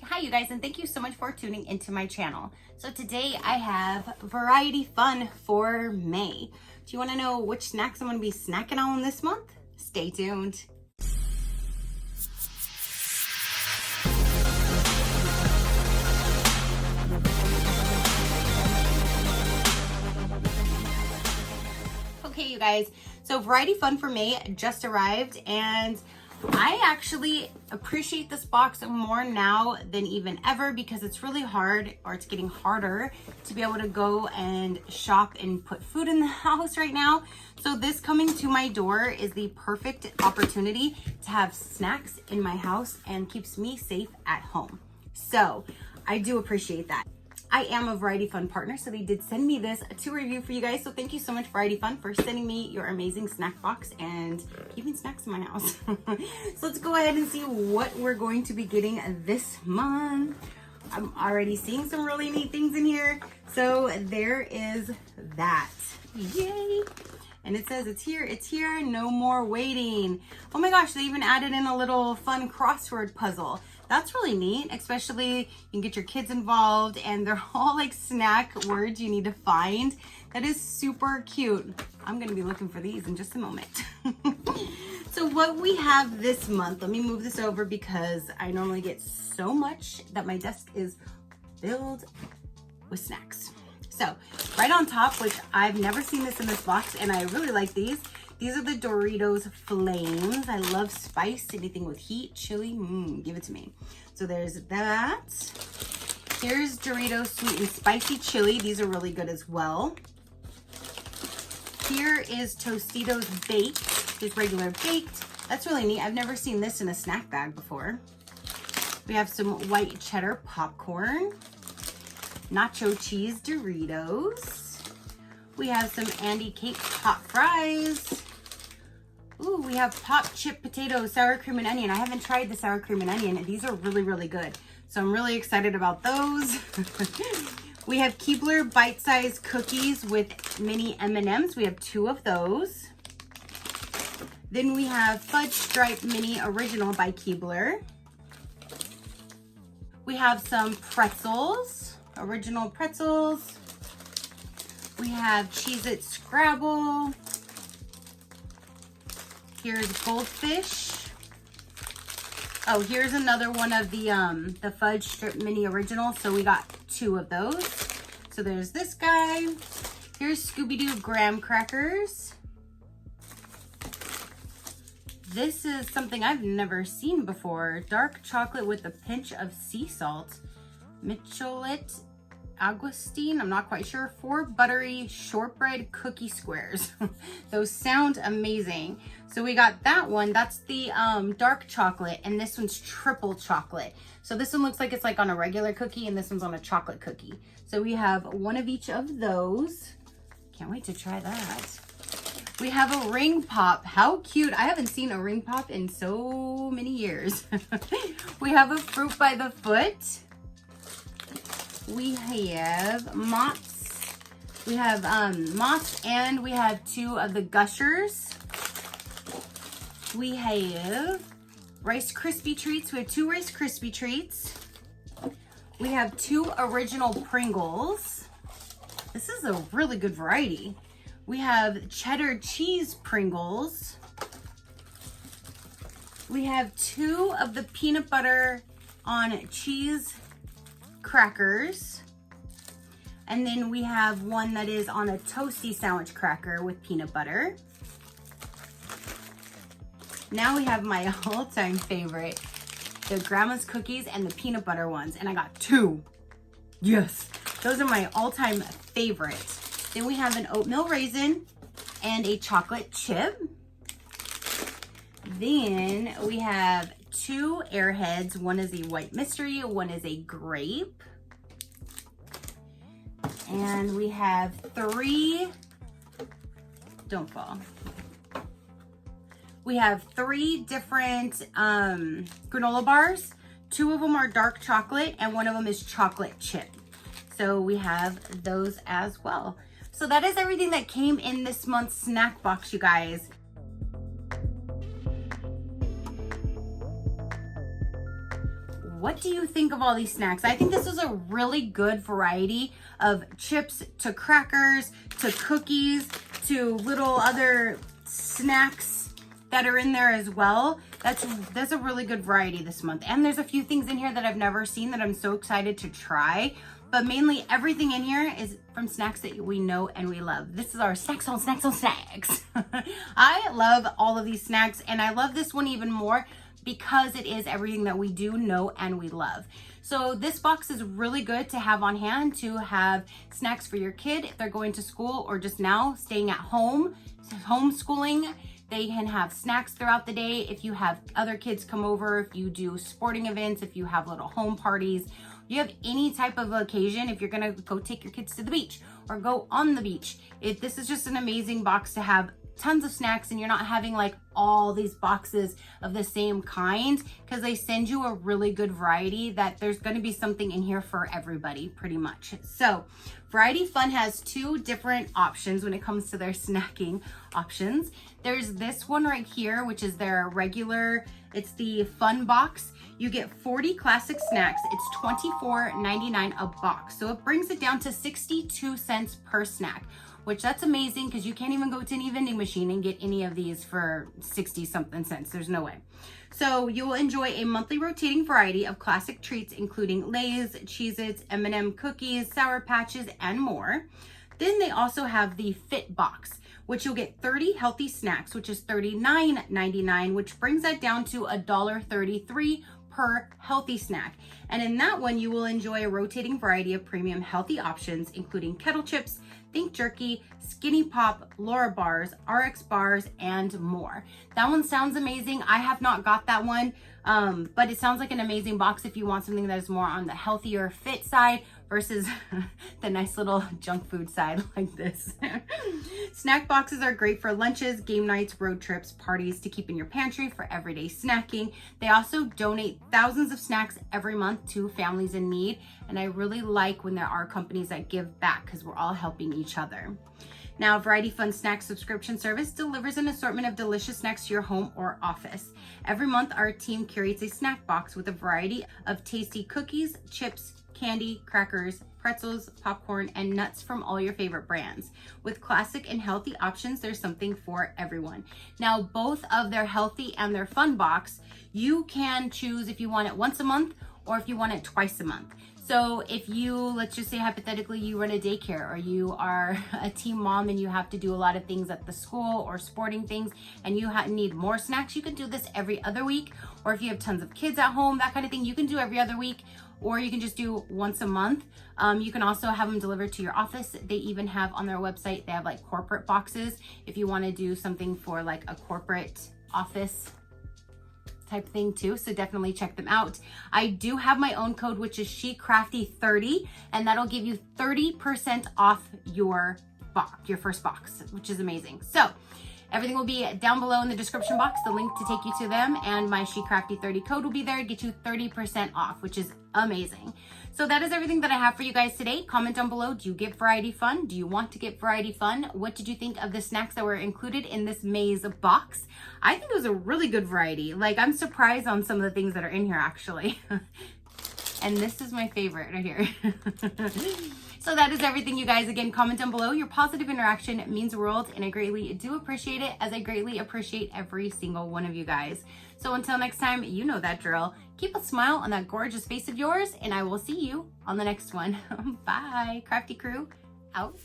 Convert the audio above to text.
Hi you guys, and thank you so much for tuning into my channel. So today I have variety fun for May. Do you want to know which snacks I'm going to be snacking on this month? Stay tuned. Okay you guys, so variety fun for May just arrived, and I actually appreciate this box more now than even ever because it's really hard, or it's getting harder, to be able to go and shop and put food in the house right now. So this coming to my door is the perfect opportunity to have snacks in my house and keeps me safe at home. So I do appreciate that. I am a Variety Fun partner, so they did send me this to review for you guys. So thank you so much, Variety Fun, for sending me your amazing snack box and keeping snacks in my house. So let's go ahead and see what we're going to be getting this month. I'm already seeing some really neat things in here. So there is that. Yay! And it says it's here, no more waiting. Oh my gosh, they even added in a little fun crossword puzzle. That's really neat, especially you can get your kids involved, and they're all like snack words you need to find. That is super cute. I'm gonna be looking for these in just a moment. So what we have this month, let me move this over because I normally get so much that my desk is filled with snacks. So right on top, which I've never seen this in this box, and I really like these. These are the Doritos Flames. I love spice, anything with heat, chili, give it to me. So there's that. Here's Doritos Sweet and Spicy Chili. These are really good as well. Here is Tostitos Baked, just regular baked. That's really neat. I've never seen this in a snack bag before. We have some white cheddar popcorn. Nacho cheese Doritos. We have some Andy Cake hot fries. Ooh, we have pop chip potatoes, sour cream and onion. I haven't tried the sour cream and onion. These are really, really good. So I'm really excited about those. We have Keebler bite-sized cookies with mini M&Ms. We have 2 of those. Then we have Fudge Stripe Mini Original by Keebler. We have some pretzels, original pretzels. We have Cheez-It Scrabble. Here's Goldfish. Oh, here's another one of the Fudge Strip Mini Original. So we got 2 of those. So there's this guy. Here's Scooby-Doo Graham Crackers. This is something I've never seen before. Dark chocolate with a pinch of sea salt. Michelet Augustine, I'm not quite sure. 4 buttery shortbread cookie squares. Those sound amazing. So we got that one. That's the dark chocolate, and this one's triple chocolate. So this one looks like it's like on a regular cookie, and this one's on a chocolate cookie. So we have 1 of each of those. Can't wait to try that. We have a ring pop. How cute. I haven't seen a ring pop in so many years. We have a fruit by the foot. We have Mott's. We have Mott's, and we have 2 of the Gushers. We have Rice Krispie Treats. We have 2 Rice Krispie Treats. We have 2 original Pringles. This is a really good variety. We have cheddar cheese Pringles. We have 2 of the peanut butter on cheese crackers, and then we have 1 that is on a toasty sandwich cracker with peanut butter. Now we have my all-time favorite, the grandma's cookies and the peanut butter ones, and I got 2. Yes, those are my all-time favorite. Then we have an oatmeal raisin and a chocolate chip. Then we have 2 Airheads. One is a white mystery, one is a grape. And we have 3, don't fall. We have 3 different granola bars. 2 of them are dark chocolate and 1 of them is chocolate chip. So we have those as well. So that is everything that came in this month's snack box, you guys. what do you think of all these snacks? I think this is a really good variety of chips to crackers to cookies to little other snacks that are in there as well. That's a really good variety this month. And there's a few things in here that I've never seen that I'm so excited to try. But mainly everything in here is from snacks that we know and we love. This is our snacks on snacks on snacks. I love all of these snacks, and I love this one even more because it is everything that we do know and we love. So this box is really good to have on hand to have snacks for your kid if they're going to school or just now staying at home, homeschooling. They can have snacks throughout the day. If you have other kids come over, if you do sporting events, if you have little home parties, you have any type of occasion, if you're gonna go take your kids to the beach or go on the beach, this is just an amazing box to have tons of snacks, and you're not having like all these boxes of the same kind, because they send you a really good variety that there's going to be something in here for everybody pretty much. So Variety Fun has two different options when it comes to their snacking options. There's this one right here, which is their regular, it's the fun box. You get 40 classic snacks. It's $24.99 a box. So it brings it down to 62 cents per snack, which that's amazing because you can't even go to any vending machine and get any of these for 60 something cents. There's no way. So you will enjoy a monthly rotating variety of classic treats, including Lay's, Cheez-Its, M&M cookies, Sour Patches, and more. Then they also have the Fit Box, which you'll get 30 healthy snacks, which is $39.99, which brings that down to $1.33 per healthy snack. And in that one, you will enjoy a rotating variety of premium healthy options, including kettle chips, Think Jerky, Skinny Pop, Laura bars, RX bars, and more. That one sounds amazing. I have not got that one, but it sounds like an amazing box if you want something that is more on the healthier fit side versus the nice little junk food side like this. Snack boxes are great for lunches, game nights, road trips, parties, to keep in your pantry for everyday snacking. They also donate thousands of snacks every month to families in need, and I really like when there are companies that give back because we're all helping each other. Now, Variety Fun Snack subscription service delivers an assortment of delicious snacks to your home or office. Every month, our team curates a snack box with a variety of tasty cookies, chips, candy, crackers, pretzels, popcorn, and nuts from all your favorite brands. With classic and healthy options, there's something for everyone. Now, both of their healthy and their fun box, you can choose if you want it once a month or if you want it twice a month. So if you, let's just say hypothetically, you run a daycare or you are a teen mom and you have to do a lot of things at the school or sporting things and you need more snacks, you can do this every other week. Or if you have tons of kids at home, that kind of thing, you can do every other week, or you can just do once a month. You can also have them delivered to your office. They even have on their website, they have like corporate boxes if you want to do something for like a corporate office type thing too, so definitely check them out. I do have my own code, which is SheCrafty30, and that'll give you 30% off your first box, which is amazing. So everything will be down below in the description box, the link to take you to them, and my SheCrafty30 code will be there to get you 30% off, which is amazing. So that is everything that I have for you guys today. Comment down below, do you get Variety Fun? Do you want to get Variety Fun? What did you think of the snacks that were included in this maze box? I think it was a really good variety. Like, I'm surprised on some of the things that are in here actually. And this is my favorite right here. So that is everything, you guys. Again, comment down below. Your positive interaction means the world, and I greatly do appreciate it, as I greatly appreciate every single one of you guys. So until next time, you know that drill. Keep a smile on that gorgeous face of yours, and I will see you on the next one. Bye. Crafty crew, out.